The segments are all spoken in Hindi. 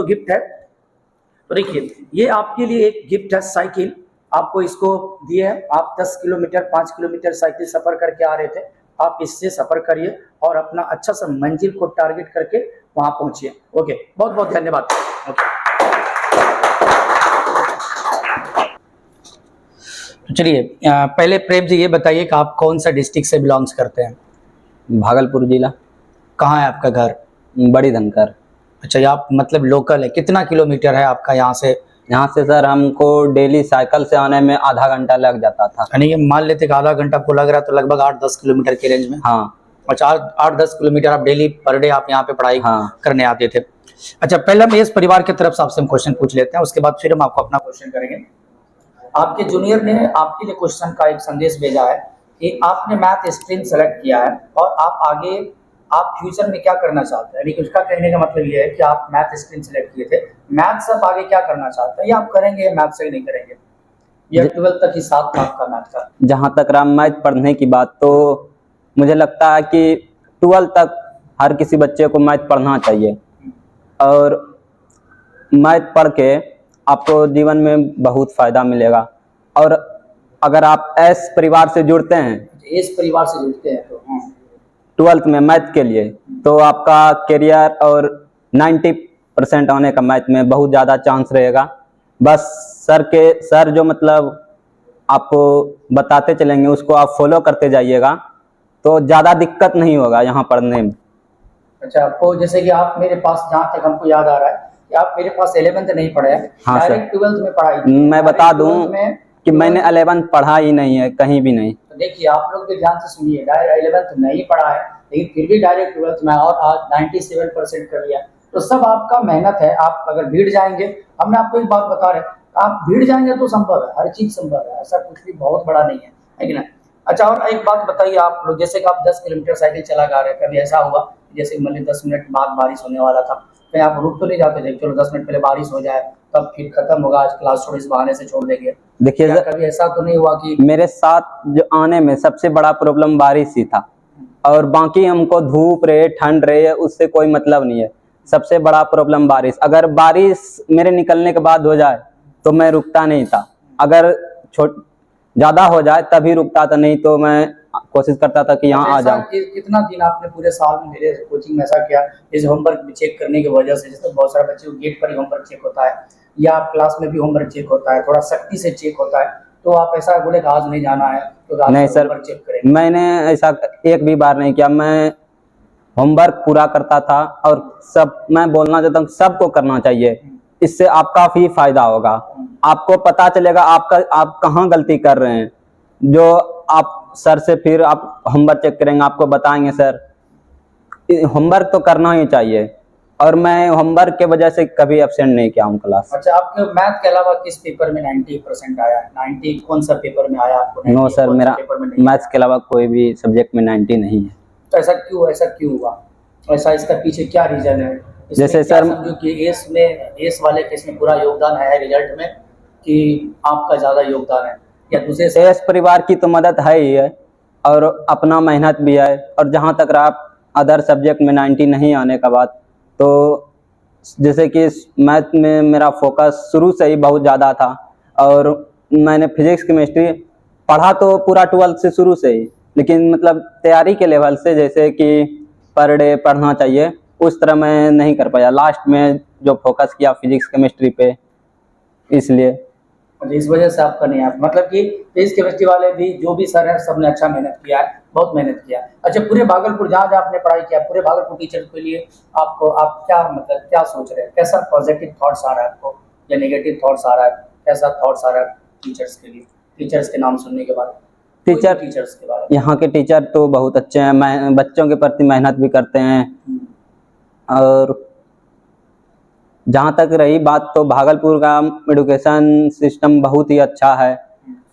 तो गिफ्ट है। तो देखिए ये आपके लिए एक गिफ्ट है साइकिल, आपको इसको दिए है। आप 10 किलोमीटर 5 किलोमीटर साइकिल सफर करके आ रहे थे, आप इससे सफर करिए और अपना अच्छा सा मंजिल को टारगेट करके वहां पहुंचिए। ओके, बहुत बहुत धन्यवाद। ओके, तो चलिए पहले प्रेम जी ये बताइए कि आप कौन सा डिस्ट्रिक्ट से बिलोंग्स करते हैं? भागलपुर जिला। कहाँ है आपका घर? बड़ी धनकर। अच्छा, ये आप मतलब लोकल है, कितना किलोमीटर है आपका यहाँ से? यहाँ से सर हमको डेली साइकिल से आने में आधा घंटा लग जाता था। यानी ये मान लेते कि आधा घंटा आपको लग रहा है, तो लगभग 8-10 किलोमीटर के रेंज में। हाँ। अच्छा, 8-10 किलोमीटर आप डेली पर डे आप यहाँ पे पढ़ाई हाँ। करने आते थे। अच्छा, पहले हम इस परिवार की तरफ से आपसे हम क्वेश्चन पूछ लेते हैं, उसके बाद फिर हम आपको अपना क्वेश्चन करेंगे। आपके जूनियर ने आपके लिए क्वेश्चन का एक संदेश भेजा है कि आपने मैथ स्ट्रीम सेलेक्ट किया है और आप आगे आप फ्यूचर में क्या करना चाहते हैं। यानी कि उसका कहने का मतलब ये है कि आप मैथ स्ट्रीम सेलेक्ट किए थे, मैथ से आप आगे क्या करना चाहते हैं, या आप करेंगे मैथ से ही नहीं करेंगे, या 12 तक ही साथ था आपका मैथ का? जहाँ तक रहा मैथ पढ़ने की बात, तो मुझे लगता है कि 12 तक हर किसी बच्चे को मैथ पढ़ना चाहिए, और मैथ पढ़ के आपको जीवन में बहुत फ़ायदा मिलेगा। और अगर आप एस परिवार से जुड़ते हैं, इस परिवार से जुड़ते हैं तो 12th में मैथ के लिए, तो आपका करियर और 90% आने का मैथ में बहुत ज़्यादा चांस रहेगा। बस सर जो मतलब आपको बताते चलेंगे उसको आप फॉलो करते जाइएगा, तो ज़्यादा दिक्कत नहीं होगा यहाँ पढ़ने में। अच्छा, आपको जैसे कि आप मेरे पास, जहाँ तक हमको याद आ रहा है कि आप मेरे पास 11th नहीं पढ़े हैं, हाँ डायरेक्ट 12th में पढ़ाई की। मैं बता दूं कि मैंने 11th पढ़ा ही नहीं है कहीं भी नहीं। तो देखिए आप लोग भी ध्यान से सुनिए, डायरेक्ट 11th नहीं पढ़ा है लेकिन फिर भी डायरेक्ट 12th में और आज 97% कर लिया, तो सब आपका मेहनत है। आप अगर भीड़ जाएंगे, हमने आपको एक बात बता रहे हैं, आप भीड़ जाएंगे तो संभव है, हर चीज संभव है, ऐसा कुछ भी बहुत बड़ा नहीं है कि ना। अच्छा, और एक बात बताइए, आप लोग जैसे कि आप 10 किलोमीटर साइकिल चला गा रहे हैं, कभी ऐसा हुआ जैसे मान लीजिए 10 मिनट बाद बारिश होने वाला था, कहीं आप रुक तो नहीं जाते थे, चलो 10 मिनट पहले बारिश हो जाए तब फिर खत्म होगा, आज क्लास थोड़ी इस बहाने से छोड़ देंगे? देखिए कभी ऐसा तो नहीं हुआ कि? मेरे साथ जो आने में सबसे बड़ा प्रॉब्लम बारिश ही था, और बाकी हमको धूप रहे ठंड रहे उससे कोई मतलब नहीं है। सबसे बड़ा प्रॉब्लम बारिश, अगर बारिश मेरे निकलने के बाद हो जाए तो मैं रुकता नहीं था, अगर ज़्यादा हो जाए तभी रुकता था, नहीं तो मैं कोशिश करता था कि यहाँ आ जाऊँ। कितना दिन आपने पूरे साल में मेरे कोचिंग में ऐसा किया, जैसे होमवर्क चेक करने की वजह से, जैसे बहुत सारे बच्चे को गेट पर ही होमवर्क चेक होता है या क्लास में भी होमवर्क चेक होता है, थोड़ा सख्ती से चेक होता है, तो आप ऐसा बोले कि आज नहीं जाना है तो आज नहीं सर, होमवर्क चेक करेंगे? मैंने ऐसा एक भी बार नहीं किया। मैं होमवर्क पूरा करता था, और सब मैं बोलना चाहता हूँ सबको करना चाहिए, इससे आपका भी फायदा होगा। आपको पता चलेगा आप कहाँ गलती कर रहे हैं, जो आप सर से फिर आप होमवर्क चेक करेंगे, आपको बताएंगे सर। होमवर्क तो करना ही चाहिए, और मैं होमवर्क के वजह से कभी एब्सेंट नहीं किया हूँ क्लास। अच्छा, आपके मैथ के अलावा किस पेपर में 90% आया? 90 कौन सा पेपर में आया आपको? नो सर, मेरा मैथ्स के अलावा कोई भी सब्जेक्ट में 90 नहीं है। तो ऐसा क्यों हुआ? ऐसा इसका पीछे क्या रीजन है? जैसे सर समझो कि एस वाले केस में पूरा योगदान है रिजल्ट में, कि आपका ज्यादा योगदान है, या दूसरे से? एस परिवार की तो मदद है ही है, और अपना मेहनत भी है। और जहाँ तक रहा अदर सब्जेक्ट में 90 नहीं आने का बात, तो जैसे कि मैथ में मेरा फोकस शुरू से ही बहुत ज़्यादा था, और मैंने फिजिक्स केमिस्ट्री पढ़ा तो पूरा 12th से शुरू से ही, लेकिन मतलब तैयारी के लेवल से, जैसे कि पर डे पढ़ना चाहिए, उस तरह मैं नहीं कर पाया। लास्ट में जो फोकस किया फिजिक्स केमिस्ट्री पे, इसलिए। इस वजह से आपका नहीं आया, मतलब कि फिजिक्स केमिस्ट्री वाले भी जो भी सर हैं सबने अच्छा मेहनत किया है, बहुत मेहनत किया। अच्छा, पूरे भागलपुर जहाँ जहाँ आपने पढ़ाई किया, पूरे भागलपुर टीचर के लिए आप क्या मतलब क्या सोच रहे हैं? कैसा पॉजिटिव थॉट्स आ रहा है आपको या नेगेटिव थॉट्स आ रहा है? कैसा थॉट्स आ रहा है टीचर्स के लिए, टीचर्स के नाम सुनने के बाद? टीचर्स के बारे में, यहाँ के टीचर तो बहुत अच्छे हैं, बच्चों के प्रति मेहनत भी करते हैं। और जहाँ तक रही बात, तो भागलपुर का एजुकेशन सिस्टम बहुत ही अच्छा है।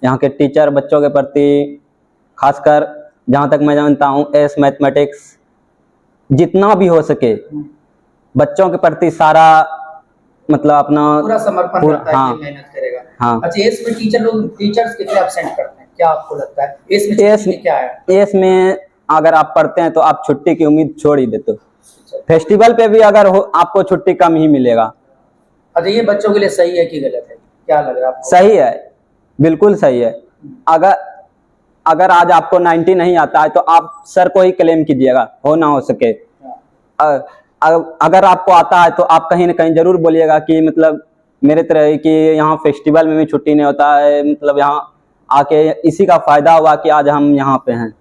यहाँ के टीचर बच्चों के प्रति, खासकर जहाँ तक मैं जानता हूँ, एस मैथमेटिक्स जितना भी हो सके बच्चों के प्रति सारा मतलब अपना पूरा समर्पण करता है। हाँ, मेहनत करेगा। हाँ। अच्छा, एस में टीचर्स कितने एब्सेंट करते हैं, क्या आपको लगता है? एस में क्या है? एस में अगर आप पढ़ते हैं तो आप छुट्टी की उम्मीद छोड़ ही देते हो। फेस्टिवल पे भी अगर हो आपको छुट्टी कम ही मिलेगा, अच्छा, ये बच्चों के लिए सही है कि गलत है, क्या लग रहा है आपको? सही है, बिल्कुल सही है। अगर अगर आज आपको 90 नहीं आता है तो आप सर को ही क्लेम कीजिएगा, हो ना हो सके। हाँ। अगर आपको आता है तो आप कहीं ना कहीं जरूर बोलिएगा कि मतलब मेरे तरह कि यहाँ फेस्टिवल में भी छुट्टी नहीं होता है, मतलब यहाँ आके इसी का फायदा हुआ कि आज हम यहाँ पे हैं।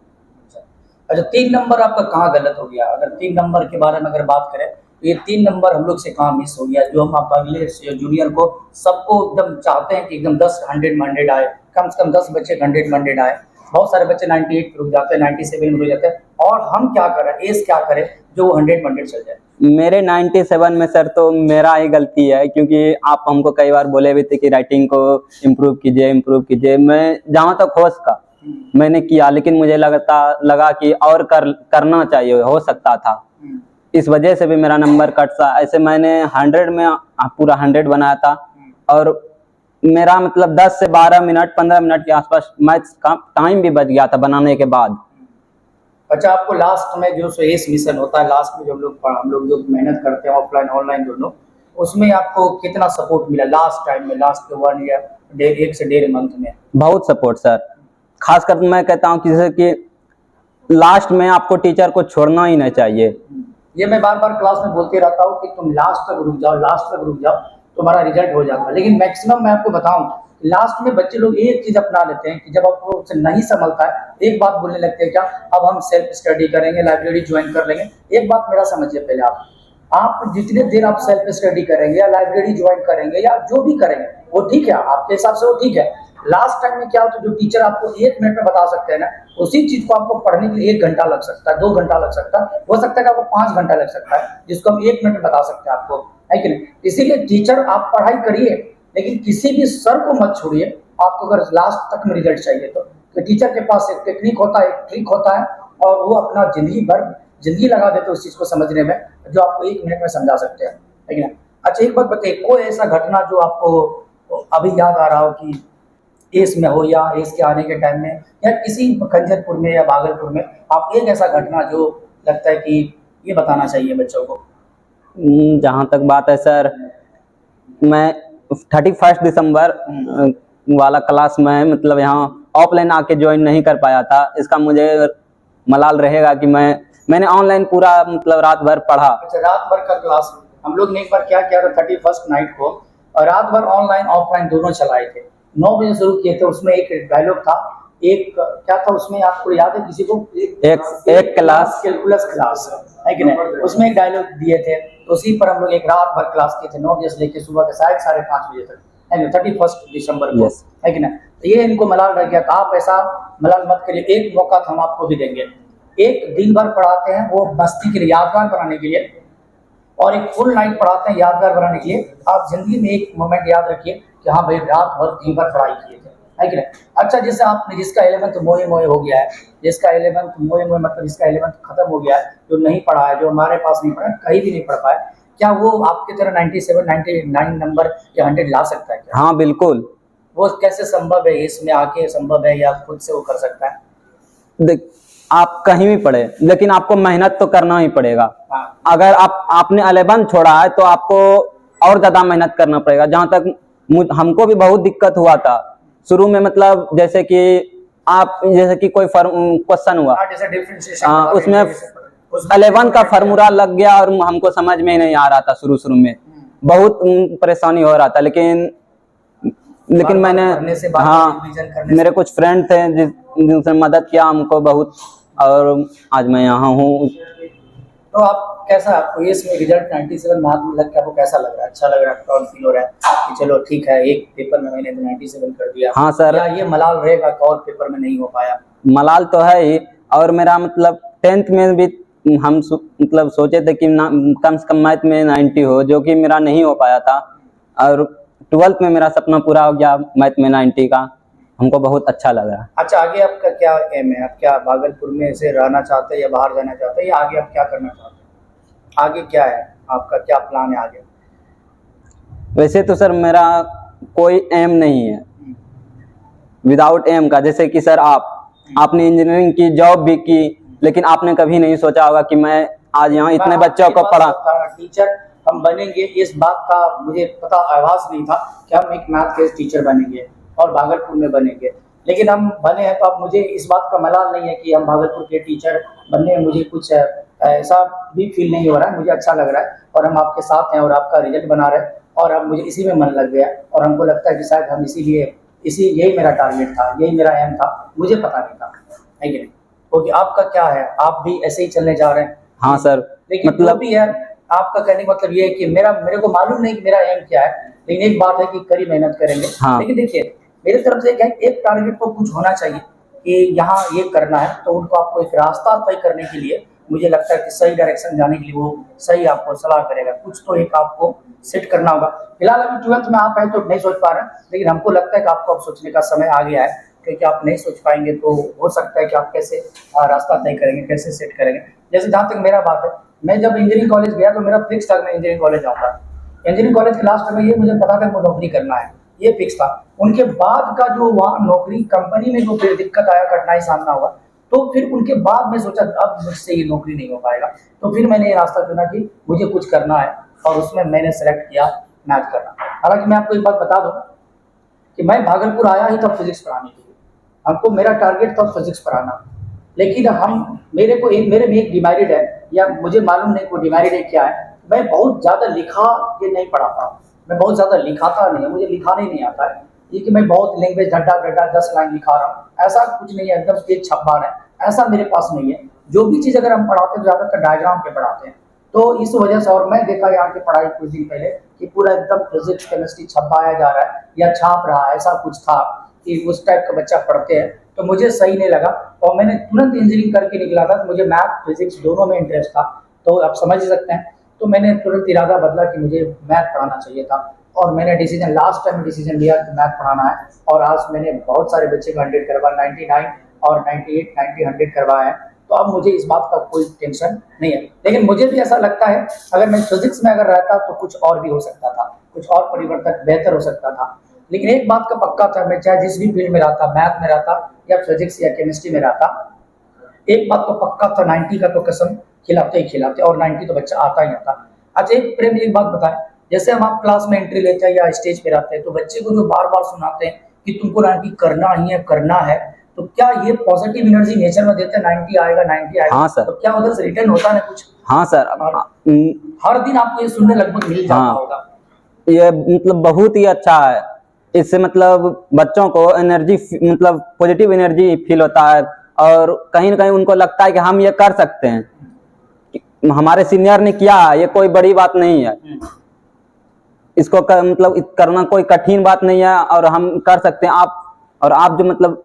अच्छा, 3 नंबर आपका कहाँ गलत हो गया? अगर 3 नंबर के बारे में अगर बात करें तो ये 3 नंबर हम लोग से कहाँ मिस हो गया? जो हम आप अगले जूनियर को सबको एकदम चाहते हैं कि एकदम 10 100 में 100 आए, कम से कम 10 बच्चे 100 में 100 आए। बहुत सारे बच्चे 98 पे रुक जाते हैं, 97 में रुक जाते हैं, और हम क्या करें, एस क्या करें जो 100 में 100 चल जाए? मेरे 97 में सर तो मेरा ही गलती है, क्योंकि आप हमको कई बार बोले भी थे कि राइटिंग को इम्प्रूव कीजिए। मैं जहाँ तक हो सका मैंने किया, लेकिन मुझे लगा कि और करना चाहिए, हो सकता था। इस वजह से भी मेरा नंबर कट सा। ऐसे मैंने 100 में पूरा 100 बनाया था, और मेरा मतलब 10 से 12 मिनट 15 मिनट के आसपास मैथ्स का टाइम भी बच गया था बनाने के बाद। अच्छा, आपको लास्ट में जो सो एस मिशन होता है, लास्ट में जो हम लोग जो मेहनत करते हैं ऑफलाइन ऑनलाइन दोनों, उसमें आपको कितना सपोर्ट मिला लास्ट टाइम में, लास्ट के 1 ईयर, 1 से 1.5 मंथ में? बहुत सपोर्ट सर, खासकर मैं कहता हूँ कि जैसे कि लास्ट में आपको टीचर को छोड़ना ही नहीं चाहिए। ये मैं बार बार क्लास में बोलते रहता हूँ कि तुम लास्ट तक रुक जाओ, लास्ट तक रुक जाओ, तुम्हारा रिजल्ट हो जाता है। लेकिन मैक्सिमम मैं आपको बताऊं, लास्ट में बच्चे लोग एक चीज अपना लेते हैं कि जब आपको उससे नहीं संभलता है, एक बात बोलने लगते हैं, क्या अब हम सेल्फ स्टडी करेंगे, लाइब्रेरी ज्वाइन कर लेंगे। एक बात मेरा समझिए पहले, आप जितने देर आप सेल्फ स्टडी करेंगे या लाइब्रेरी ज्वाइन करेंगे या जो भी करेंगे वो ठीक है, आपके हिसाब से वो ठीक है। लास्ट टाइम में क्या होता है, जो टीचर आपको 1 मिनट में बता सकते हैं ना, उसी चीज को आपको पढ़ने के लिए 1 घंटा लग सकता है, 2 घंटा लग सकता है, हो सकता है कि आपको 5 घंटा लग सकता है, जिसको हम 1 मिनट में बता सकते हैं आपको, है कि नहीं? इसीलिए टीचर आप पढ़ाई करिए, लेकिन किसी भी सर को मत छोड़िए। आपको अगर लास्ट तक में रिजल्ट चाहिए तो टीचर के पास एक टेक्निक होता है, एक ट्रिक होता है, और वो अपना जिंदगी लगा देते हैं उस चीज को समझने में, जो आपको 1 मिनट में समझा सकते हैं, है कि नहीं? अच्छा, एक बात बताइए, कोई ऐसा घटना जो आपको अभी याद आ रहा हो कि एस में हो या एस के आने के टाइम में या किसी खंजरपुर में या भागलपुर में, आप एक ऐसा घटना जो लगता है कि ये बताना चाहिए बच्चों को? जहाँ तक बात है सर, मैं 31 दिसंबर वाला क्लास में मतलब यहाँ ऑफलाइन आके ज्वाइन नहीं कर पाया था। इसका मुझे मलाल रहेगा कि मैंने ऑनलाइन पूरा मतलब रात भर पढ़ा। अच्छा, रात भर का क्लास हम लोग ने एक बार क्या किया था 31 नाइट को, और रात भर ऑनलाइन ऑफलाइन दोनों चलाए थे। 9 बजे शुरू किए थे। उसमें एक डायलॉग था, एक क्या था उसमें, आपको याद है किसी को? एक क्लास कैलकुलस क्लास, है कि नहीं? उसमें एक डायलॉग दिए थे, तो उसी पर हम लोग एक रात भर क्लास किए थे, 9 बजे से लेकर सुबह के 5:30 बजे तक, है कि 31 दिसंबर को, Yes. है कि नहीं? तो ये इनको मलाल रह गया था। आप ऐसा मलाल मत करिए, एक मौका तो हम आपको भी देंगे। एक दिन भर पढ़ाते हैं वो मस्ती के लिए, यादगार बनाने के लिए, और एक फुल नाइट पढ़ाते हैं यादगार बनाने के लिए। आप जिंदगी में एक मोमेंट याद रखिए कि हाँ भाई, रात भर दिन भर पढ़ाई किए थे, है कि नहीं? अच्छा, जैसे आपने जिसका 11th मोए मोए हो गया है, जिसका 11th मोए मोए मतलब जिसका 11th खत्म हो गया है, जो नहीं पढ़ा है, जो हमारे पास नहीं पढ़ा, कहीं भी नहीं पढ़ पाया, क्या वो आपकी तरह 97 99 नंबर या 100 ला सकता है क्या? हाँ बिल्कुल। वो कैसे संभव है? इसमें आके संभव है या खुद से वो कर सकता है? देख, आप कहीं भी पढ़े लेकिन आपको मेहनत तो करना ही पड़ेगा। हाँ। अगर आपने 11 छोड़ा है तो आपको और ज्यादा मेहनत करना पड़ेगा। जहाँ तक हमको भी बहुत दिक्कत हुआ था शुरू में, मतलब जैसे कि कोई क्वेश्चन हुआ, जैसे डिफरेंशिएशन उसमें 11 का फार्मूला लग गया और हमको समझ में ही नहीं आ रहा था। शुरू में बहुत परेशानी हो रहा था, लेकिन मैंने मेरे कुछ फ्रेंड थे जिनसे मदद किया हमको बहुत, और आज मैं यहाँ हूँ। तो आप कैसा, आपको इसमें रिजल्ट 97 मार्क्स में लग के आपको कैसा लग रहा है? अच्छा लग रहा है? प्राउड फील हो रहा है कि चलो ठीक है, एक पेपर में मैंने 97 कर दिया? हाँ सर। या ये मलाल रहेगा कि और पेपर में नहीं हो पाया? मलाल तो है ही, और मेरा मतलब 10th में भी हम मतलब सोचे थे कि कम से कम मैथ में 90 हो, जो कि मेरा नहीं हो पाया था, और 12th में मेरा सपना पूरा हो गया मैथ में 90 का। हमको बहुत अच्छा लगा। अच्छा, आगे आपका क्या एम है? आप क्या भागलपुर में से रहना चाहते हैं या बाहर जाना चाहते हैं, या आगे आप क्या करना चाहते हैं? आगे क्या है आपका, क्या प्लान है आगे? वैसे तो सर मेरा कोई एम नहीं है विदाउट एम का। जैसे कि सर आपने इंजीनियरिंग की, जॉब भी की, लेकिन आपने कभी नहीं सोचा होगा कि मैं आज यहाँ इतने बच्चों को पढ़ा। टीचर हम बनेंगे, इस बात का मुझे पता आभास नहीं था कि हम एक मैथ के टीचर बनेंगे और भागलपुर में बनेंगे। लेकिन हम बने हैं, तो अब मुझे इस बात का मलाल नहीं है कि हम भागलपुर के टीचर बनने में मुझे कुछ ऐसा भी फील नहीं हो रहा है। मुझे अच्छा लग रहा है और हम आपके साथ हैं और आपका रिजल्ट बना रहे हैं और अब मुझे इसी में मन लग गया और हमको लगता है कि शायद हम यही मेरा टारगेट था, यही मेरा एम था, मुझे पता नहीं था, है कि नहीं? क्योंकि आपका क्या है, आप भी ऐसे ही चलने जा रहे हैं। हाँ सर, लेकिन जो भी है, आपका कहने का मतलब ये है कि मेरे को मालूम नहीं कि मेरा एम क्या है, लेकिन एक बात है कि कड़ी मेहनत करेंगे। हाँ। लेकिन देखिए, मेरी तरफ से क्या है, एक टारगेट तो कुछ होना चाहिए कि यहाँ ये करना है, तो उनको आपको एक रास्ता तय करने के लिए मुझे लगता है कि सही डायरेक्शन जाने के लिए वो सही आपको सलाह करेगा। कुछ तो एक आपको सेट करना होगा। फिलहाल अभी 12th में आप हैं तो नहीं सोच पा रहे हैं, लेकिन हमको लगता है कि आपको अब सोचने का समय आ गया है, क्योंकि आप नहीं सोच पाएंगे तो हो सकता है कि आप कैसे रास्ता तय करेंगे, कैसे सेट करेंगे। जैसे जहाँ तक मेरा बात है, मैं जब इंजीनियरिंग कॉलेज गया तो मेरा फिक्स था मैं इंजीनियरिंग कॉलेज जाऊँगा। इंजीनियरिंग कॉलेज के लास्ट में ये मुझे पता था कि नौकरी करना है, ये फिक्स था। उनके बाद का जो वहाँ नौकरी कंपनी में जो फिर दिक्कत आया, कठिनाई सामना हुआ, तो फिर उनके बाद मैं सोचा अब मुझसे ये नौकरी नहीं हो पाएगा। तो फिर मैंने ये रास्ता चुना कि मुझे कुछ करना है और उसमें मैंने सेलेक्ट किया मैथ करना। हालांकि मैं आपको एक बात बता दूं कि मैं भागलपुर आया ही तब फिजिक्स पढ़ाने के लिए, हमको मेरा टारगेट था फिजिक्स पढ़ाना। लेकिन मेरे में एक डिमेरिट है, या मुझे मालूम नहीं वो डिमेरिट है क्या है, मैं बहुत ज़्यादा लिखा के नहीं पढ़ाता हूँ, मैं बहुत ज़्यादा लिखाता नहीं है, मुझे लिखाने नहीं आता है। ये कि मैं बहुत लैंग्वेज ढड्डा ढड्डा 10 लाइन लिखा रहा हूँ, ऐसा कुछ नहीं है, एकदम तेज छब्बार है, ऐसा मेरे पास नहीं है। जो भी चीज़ अगर हम पढ़ाते हैं ज़्यादातर डायग्राम पे पढ़ाते हैं, तो इस वजह से। और मैं देखा यहाँ की पढ़ाई कुछ दिन पहले कि पूरा एकदम फिजिक्स केमिस्ट्री छपाया जा रहा है या छाप रहा है, ऐसा कुछ था कि उस टाइप का बच्चा पढ़ते हैं, तो मुझे सही नहीं लगा और मैंने तुरंत इंजीनियरिंग करके निकला था। मुझे मैथ फिजिक्स दोनों में इंटरेस्ट था, तो आप समझ ही सकते हैं। तो मैंने तुरंत इरादा बदला कि मुझे मैथ पढ़ाना चाहिए था और मैंने लास्ट टाइम डिसीजन लिया कि मैथ पढ़ाना है। और आज मैंने बहुत सारे बच्चे का 100 करवा, 99 और 98, 90, 100 करवाया है। तो अब मुझे इस बात का कोई टेंशन नहीं है। लेकिन मुझे भी ऐसा लगता है अगर मैं फिजिक्स में अगर रहता तो कुछ और भी हो सकता था, कुछ और परिवर्तन बेहतर हो सकता था। लेकिन एक बात का पक्का था, मैं चाहे जिस भी फील्ड में रहता, मैथ में रहता या फिजिक्स या केमिस्ट्री में रहता, एक बात तो पक्का था, 90 का तो कसम खिलाते ही खिलाते, और 90 तो बच्चा आता ही आता। अच्छा एक प्रेम एक बात बताएं, जैसे हम आप क्लास में एंट्री लेते हैं या स्टेज पे रहते हैं, तो बच्चे को जो बार बार सुनाते हैं कि तुमको 90 करना ही है, करना है, तो क्या ये पॉजिटिव एनर्जी नेचर में देते हैं 90 आएगा 90 आएगा? हाँ सर। तो क्या उधर से रिटर्न होता है कुछ? हाँ सर। हर दिन आपको ये सुनने लगभग मिल जाता होगा। ये मतलब बहुत ही अच्छा है, इससे मतलब बच्चों को एनर्जी मतलब पॉजिटिव एनर्जी फील होता है और कहीं ना कहीं उनको लगता है कि हम ये कर सकते हैं, हमारे सीनियर ने किया, ये कोई बड़ी बात नहीं है, इसको मतलब करना कोई कठिन बात नहीं है और हम कर सकते हैं। आप जो मतलब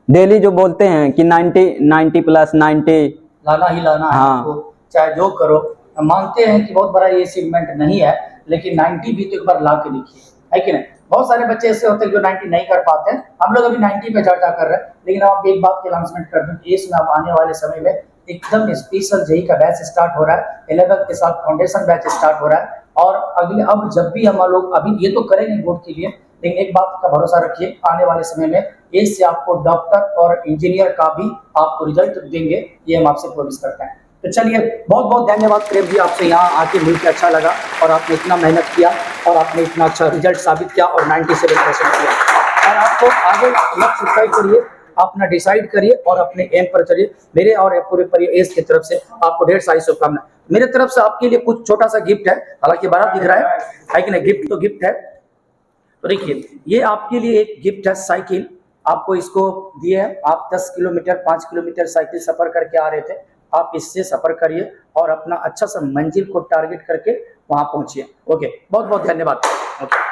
डेली जो बोलते हैं कि 90 प्लस 90 लाना ही लाना है हाँ। आपको, चाहे जो करो। हम मानते हैं कि बहुत बड़ा ये अचीवमेंट नहीं है, लेकिन 90 भी तो एक बार ला के देखिए, है कि नहीं? बहुत सारे बच्चे ऐसे होते हैं जो 90 नहीं कर पाते हैं। हम लोग अभी 90 पे चर्चा कर रहे हैं, लेकिन आप एक बात की अनाउंसमेंट कर दूं कि इसमें आने वाले समय में एकदम स्पेशल जेई का बैच स्टार्ट हो रहा है, 11th के साथ फाउंडेशन बैच स्टार्ट हो रहा है। और अब जब भी हम लोग अभी ये तो करेंगे बोर्ड के लिए, लेकिन एक बात का भरोसा रखिए, आने वाले समय में इससे आपको डॉक्टर और इंजीनियर का भी आपको रिजल्ट देंगे, ये हम आपसे प्रॉमिस करते हैं। तो चलिए, बहुत बहुत धन्यवाद प्रेम जी, आपसे यहाँ आके मिलकर अच्छा लगा और आपने इतना मेहनत किया और आपने इतना अच्छा रिजल्ट साबित किया और 97% किया। और आपको आगे लक्ष्य तय करिए, अपना डिसाइड करिए और अपने एम पर चलिए। मेरे और पूरे परिवेश की तरफ से आपको ढेर सारी शुभकामनाएं। मेरे तरफ से आपके लिए कुछ छोटा सा गिफ्ट है, हालांकि बड़ा दिख रहा है कि नहीं? गिफ्ट तो गिफ्ट है। तो देखिए, ये आपके लिए एक गिफ्ट है, साइकिल आपको इसको दिए है। आप 10 किलोमीटर 5 किलोमीटर साइकिल सफर करके आ रहे थे, आप इससे सफर करिए और अपना अच्छा सा मंजिल को टारगेट करके वहां पहुंचिए। ओके, बहुत बहुत धन्यवाद। ओके।